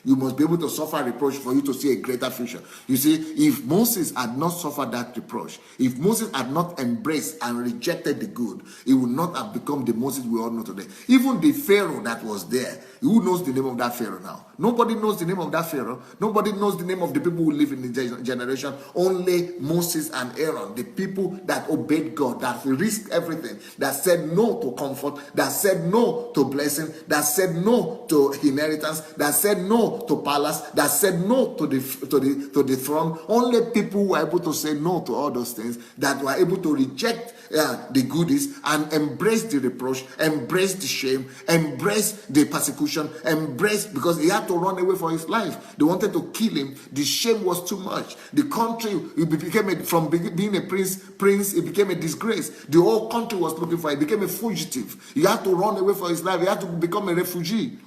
You must be able to suffer reproach for you to see a greater future. You see, if Moses had not suffered that reproach, if Moses had not embraced and rejected the good, he would not have become the Moses we all know today. Even the Pharaoh that was there, who knows the name of that Pharaoh now? Nobody knows the name of that Pharaoh. Nobody knows the name of the people who live in the generation. Only Moses and Aaron, the people that obeyed God, that risked everything, that said no to comfort, that said no to blessing, that said no to inheritance, that said no to palace, that said no to the throne. Only people who were able to say no to all those things, that were able to reject the goodies and embrace the reproach, embrace the shame, embrace the persecution, embrace, because he had to run away for his life. They wanted to kill him. The shame was too much. The country, it became from being a prince, it became a disgrace. The whole country was looking for him. He became a fugitive. He had to run away for his life. He had to become a refugee.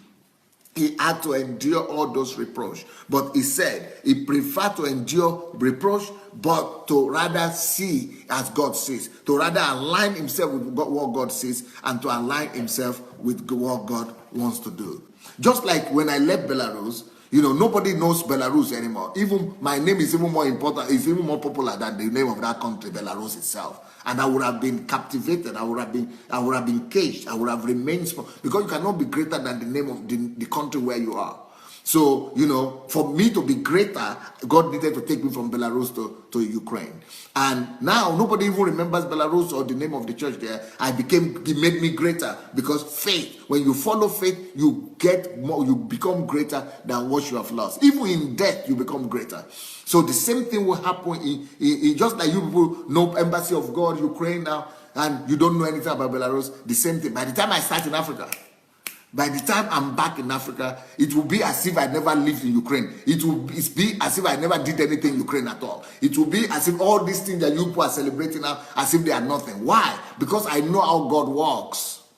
He had to endure all those reproach. But he said he preferred to endure reproach, but to rather see as God sees, to rather align himself with what God sees, and to align himself with what God wants to do. Just like when I left Belarus, nobody knows Belarus anymore. Even my name is even more important, is even more popular than the name of that country, Belarus itself. And I would have been captivated. I would have been caged. I would have remained small, because you cannot be greater than the name of the country where you are. So, for me to be greater, God needed to take me from Belarus to Ukraine. And now nobody even remembers Belarus or the name of the church there. He made me greater, because faith, when you follow faith, you get more, you become greater than what you have lost. Even in death, you become greater. So the same thing will happen in just like you people know Embassy of God, Ukraine now, and you don't know anything about Belarus, the same thing. By the time I start in Africa, by the time I'm back in Africa, it will be as if I never lived in Ukraine. It will be as if I never did anything in Ukraine at all. It will be as if all these things that you people are celebrating now, as if they are nothing. Why? Because I know how God works.